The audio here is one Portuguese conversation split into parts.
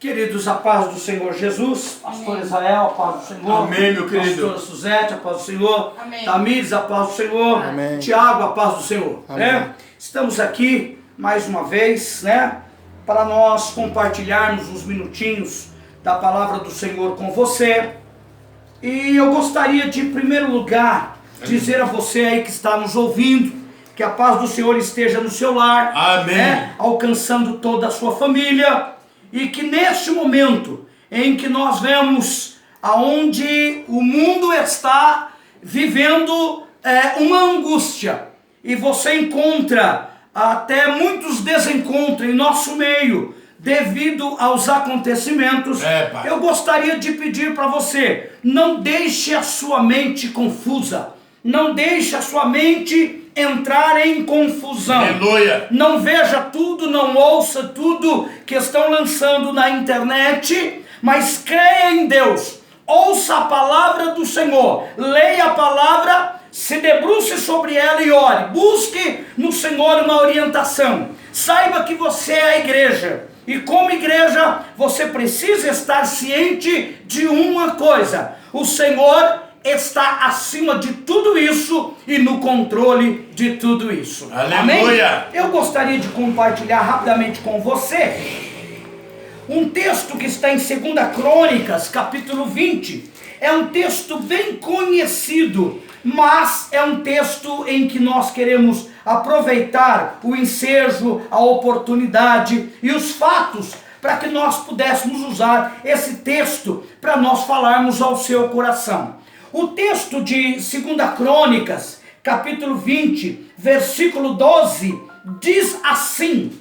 Queridos, a paz do Senhor Jesus, pastor Israel, a paz do Senhor. Amém, meu querido. Pastora Suzete, a paz do Senhor. Amém. Tamires, a paz do Senhor. Amém. Tiago, a paz do Senhor. Amém. Né? Estamos aqui mais uma vez, né, para nós compartilharmos uns minutinhos da palavra do Senhor com você. E eu gostaria de, em primeiro lugar, dizer a você aí que está nos ouvindo, que a paz do Senhor esteja no seu lar, Amém. né, alcançando toda a sua família. E que neste momento em que nós vemos aonde o mundo está vivendo uma angústia, e você encontra até muitos desencontros em nosso meio devido aos acontecimentos, eu gostaria de pedir para você, não deixe a sua mente confusa, não deixe a sua mente entrar em confusão. Aleluia. Não veja tudo, não ouça tudo que estão lançando na internet, mas creia em Deus, ouça a palavra do Senhor, leia a palavra, se debruce sobre ela e ore, busque no Senhor uma orientação. Saiba que você é a igreja, e como igreja você precisa estar ciente de uma coisa: o Senhor está acima de tudo isso e no controle de tudo isso. Aleluia. Amém? Eu gostaria de compartilhar rapidamente com você um texto que está em 2 Crônicas, capítulo 20. É um texto bem conhecido, mas é um texto em que nós queremos aproveitar o ensejo, a oportunidade e os fatos para que nós pudéssemos usar esse texto para nós falarmos ao seu coração. O texto de 2 Crônicas, capítulo 20, versículo 12, diz assim: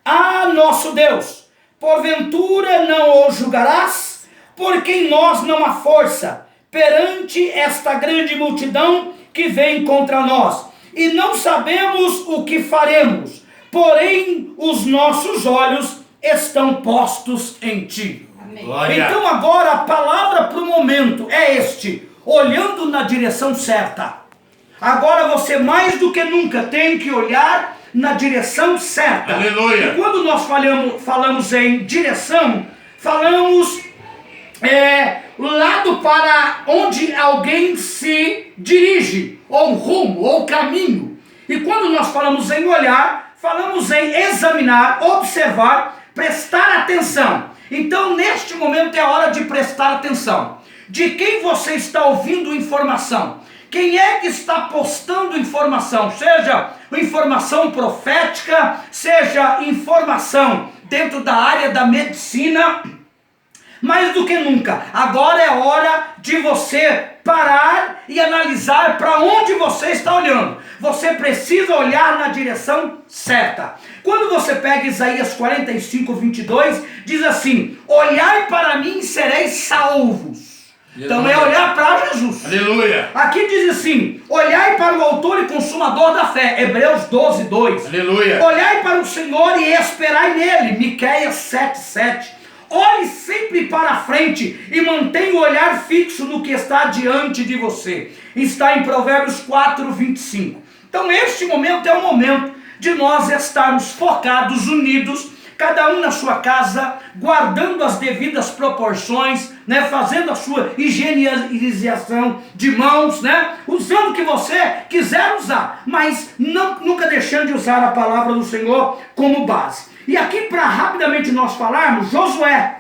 Ah, nosso Deus, porventura não o julgarás? Porque em nós não há força perante esta grande multidão que vem contra nós, e não sabemos o que faremos, porém os nossos olhos estão postos em ti. Glória. Então agora a palavra para o momento é este: olhando na direção certa. Agora você mais do que nunca tem que olhar na direção certa. Aleluia. E quando nós falamos em direção, falamos o lado para onde alguém se dirige, ou rumo, ou caminho. E quando nós falamos em olhar, falamos em examinar, observar, prestar atenção. Então, neste momento é hora de prestar atenção. De quem você está ouvindo informação? Quem é que está postando informação? Seja informação profética, seja informação dentro da área da medicina. Mais do que nunca, agora é hora de você parar e analisar para onde você está olhando. Você precisa olhar na direção certa. Quando você pega Isaías 45, 22, diz assim: olhai para mim e sereis salvos. Então é olhar para Jesus. Aleluia. Aqui diz assim: olhai para o autor e consumador da fé. Hebreus 12, 2. Aleluia. Olhai para o Senhor e esperai nele. Miqueias 7, 7. Olhe sempre para frente e mantenha o olhar fixo no que está diante de você. Está em Provérbios 4, 25. Então este momento é o momento de nós estarmos focados, unidos, cada um na sua casa, guardando as devidas proporções, né, fazendo a sua higienização de mãos, né, usando o que você quiser usar, mas nunca deixando de usar a palavra do Senhor como base. E aqui, para rapidamente nós falarmos, Josué,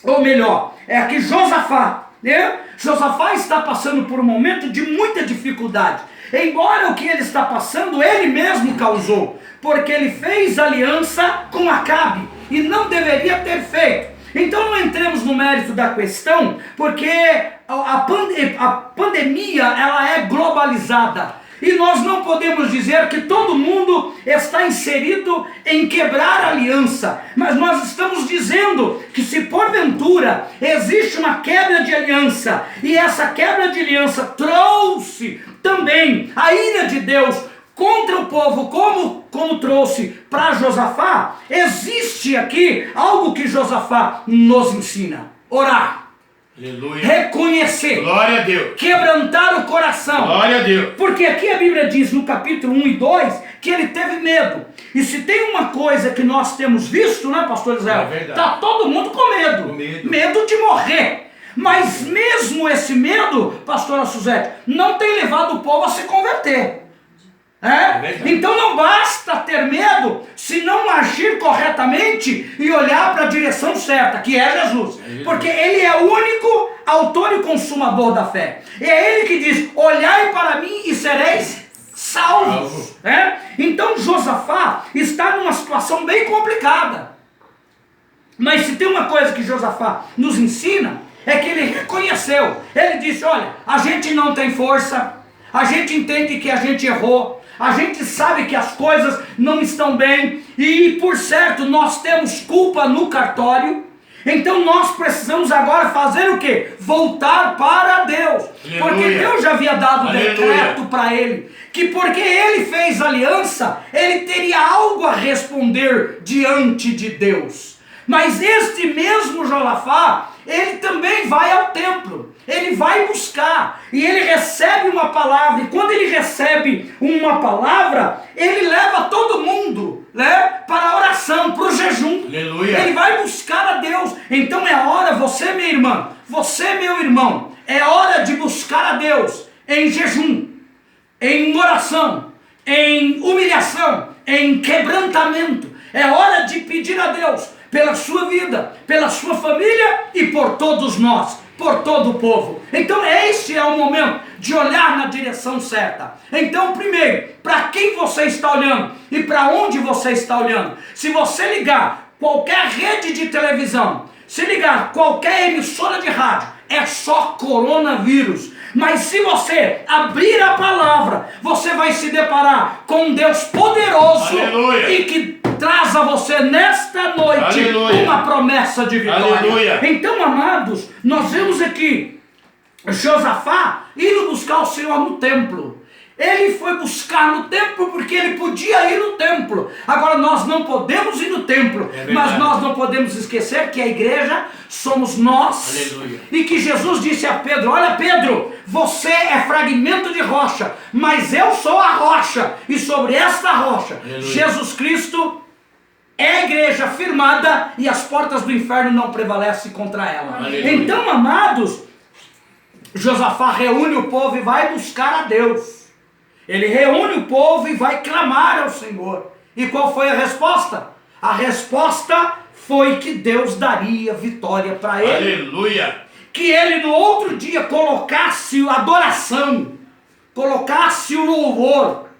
ou melhor, é aqui Josafá, né? Josafá está passando por um momento de muita dificuldade, embora o que ele está passando, ele mesmo causou, porque ele fez aliança com Acabe, e não deveria ter feito. Então não entremos no mérito da questão, porque a pandemia, ela é globalizada, e nós não podemos dizer que todo mundo está inserido em quebrar aliança, mas nós estamos dizendo que se porventura existe uma quebra de aliança, e essa quebra de aliança trouxe também a ira de Deus contra o povo, como trouxe para Josafá, existe aqui algo que Josafá nos ensina: orar. Aleluia. Reconhecer. Glória a Deus. Quebrantar o coração. Glória a Deus. Porque aqui a Bíblia diz no capítulo 1 e 2 que ele teve medo. E se tem uma coisa que nós temos visto, né, pastor Israel? Está todo mundo com medo. Medo de morrer. Mas mesmo esse medo, pastora Suzete, não tem levado o povo a se converter. Então não basta ter medo se não agir corretamente e olhar para a direção certa, que é Jesus. Porque ele é o único autor e consumador da fé. É ele que diz: olhai para mim e sereis salvos. Então Josafá está numa situação bem complicada. Mas se tem uma coisa que Josafá nos ensina, é que ele reconheceu. Ele disse: olha, a gente não tem força, a gente entende que a gente errou, a gente sabe que as coisas não estão bem, e por certo nós temos culpa no cartório. Então nós precisamos agora fazer o quê? Voltar para Deus. Aleluia. Porque Deus já havia dado decreto para ele, que porque ele fez aliança, ele teria algo a responder diante de Deus. Mas este mesmo Josafá, ele também vai ao templo, ele vai buscar, e ele recebe uma palavra, e quando ele recebe uma palavra, ele leva todo mundo, né, para a oração, para o jejum. Aleluia. Ele vai buscar a Deus. Então é hora, você minha irmã, você meu irmão, é hora de buscar a Deus em jejum, em oração, em humilhação, em quebrantamento. É hora de pedir a Deus pela sua vida, pela sua família e por todos nós, por todo o povo. Então este é o momento de olhar na direção certa. Então primeiro, para quem você está olhando e para onde você está olhando? Se você ligar qualquer rede de televisão, se ligar qualquer emissora de rádio, é só coronavírus. Mas se você abrir a palavra, você vai se deparar com um Deus poderoso. Aleluia. E que traz a você nesta noite, aleluia, uma promessa de vitória. Aleluia. Então, amados, nós vemos aqui Josafá indo buscar o Senhor no templo. Ele foi buscar no templo porque ele podia ir no templo. Agora nós não podemos ir no templo, mas nós não podemos esquecer que a igreja somos nós. Aleluia. E que Jesus disse a Pedro: olha Pedro, você é fragmento de rocha, mas eu sou a rocha, e sobre esta rocha, aleluia, Jesus Cristo é a igreja firmada, e as portas do inferno não prevalecem contra ela. Aleluia. Então, amados, Josafá reúne o povo e vai buscar a Deus. Ele reúne o povo e vai clamar ao Senhor. E qual foi a resposta? A resposta foi que Deus daria vitória para ele. Aleluia! Que ele no outro dia colocasse a adoração, colocasse o louvor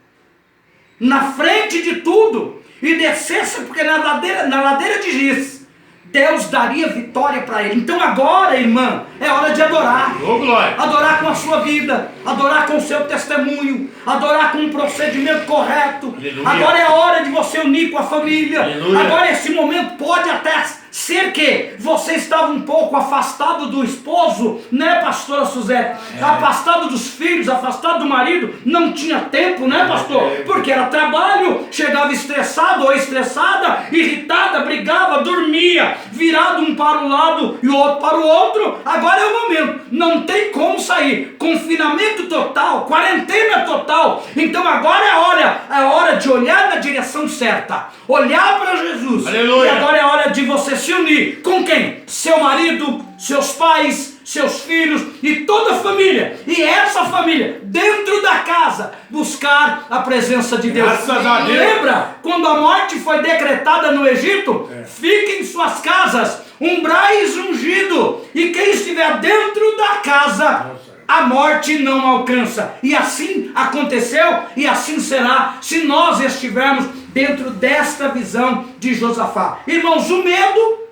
na frente de tudo e descesse, porque na ladeira de Giz Deus daria vitória para ele. Então agora, irmã, é hora de adorar. Oh, glória. Adorar com a sua vida, adorar com o seu testemunho, adorar com um procedimento correto. Aleluia. Agora é a hora de você unir com a família. Aleluia. Agora esse momento pode até ser que você estava um pouco afastado do esposo, né, pastora Suzete? Afastado dos filhos, afastado do marido, não tinha tempo, né, pastor? Porque era trabalho, chegava estressado ou estressada, irritada, brigava, dormia, virado um para um lado e o outro para o outro. Agora é o momento, não tem como sair, confinamento total, quarentena total. Então agora é hora de olhar na direção certa, olhar para Jesus. Aleluia. E agora é hora de você se unir com quem? Seu marido, seus pais, seus filhos e toda a família. E essa família, dentro da casa, buscar a presença de Deus. Graças a Deus. Lembra quando a morte foi decretada no Egito? Fiquem em suas casas, umbrais ungido, e quem estiver dentro da casa, a morte não alcança. E assim aconteceu, e assim será se nós estivermos dentro desta visão de Josafá. Irmãos, o medo,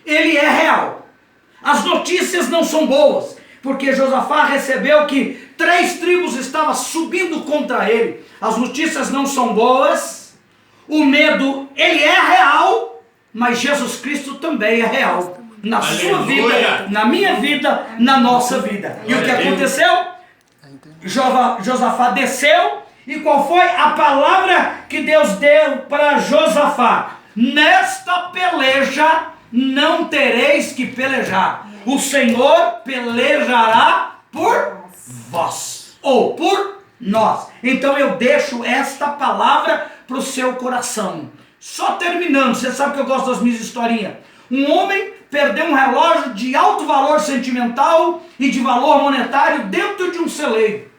ele é real. As notícias não são boas, porque Josafá recebeu que 3 tribos estavam subindo contra ele. As notícias não são boas. O medo, ele é real, mas Jesus Cristo também é real. Na sua vida, na minha vida, na nossa vida. E o que aconteceu? Josafá desceu, e qual foi a palavra que Deus deu para Josafá? Nesta peleja não tereis que pelejar, o Senhor pelejará por vós, ou por Nós. Então eu deixo esta palavra para o seu coração. Só terminando, você sabe que eu gosto das minhas historinhas. Um homem perdeu um relógio de alto valor sentimental e de valor monetário dentro de um celeiro.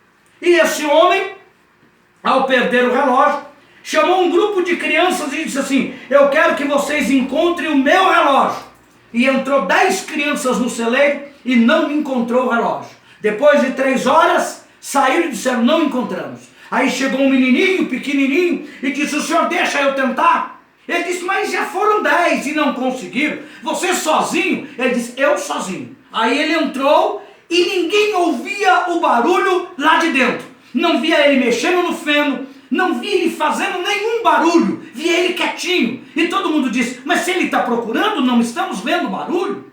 E esse homem, ao perder o relógio, chamou um grupo de crianças e disse assim: eu quero que vocês encontrem o meu relógio. E entrou 10 crianças no celeiro e não encontrou o relógio. Depois de 3 horas, saíram e disseram: não encontramos. Aí chegou um menininho, pequenininho, e disse: o senhor deixa eu tentar? Ele disse: mas já foram 10 e não conseguiram. Você sozinho? Ele disse: eu sozinho. Aí ele entrou e ninguém ouvia o barulho lá de dentro. Não via ele mexendo no feno, não via ele fazendo nenhum barulho, via ele quietinho. E todo mundo disse: mas se ele está procurando, não estamos vendo barulho?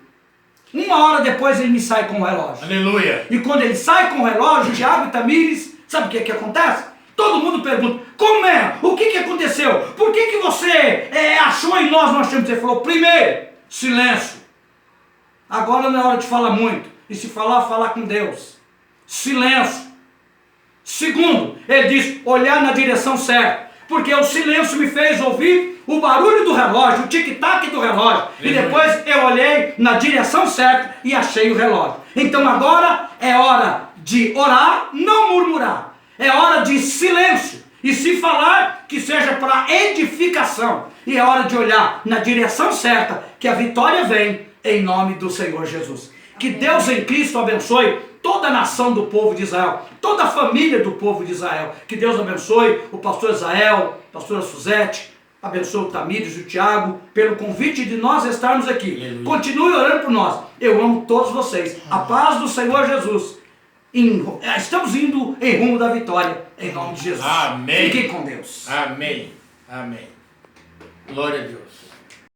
1 hora depois ele me sai com o relógio. Aleluia. E quando ele sai com o relógio, Tiago e Tamires, sabe o que acontece? Todo mundo pergunta: como é? O que aconteceu? Por que você achou em nós? Ele falou: primeiro, silêncio. Agora não é hora de falar muito. E se falar, falar com Deus. Silêncio. Segundo, ele diz: olhar na direção certa. Porque o silêncio me fez ouvir o barulho do relógio, o tic-tac do relógio. E depois eu olhei na direção certa e achei o relógio. Então agora é hora de orar, não murmurar. É hora de silêncio. E se falar, que seja para edificação. E é hora de olhar na direção certa, que a vitória vem em nome do Senhor Jesus. Que Deus em Cristo abençoe toda a nação do povo de Israel, toda a família do povo de Israel. Que Deus abençoe o pastor Israel, a pastora Suzete, abençoe o Tamires e o Tiago, pelo convite de nós estarmos aqui. Aleluia. Continue orando por nós. Eu amo todos vocês. A paz do Senhor Jesus. Estamos indo em rumo da vitória, em nome de Jesus. Amém. Fiquem com Deus. Amém. Amém. Glória a Deus.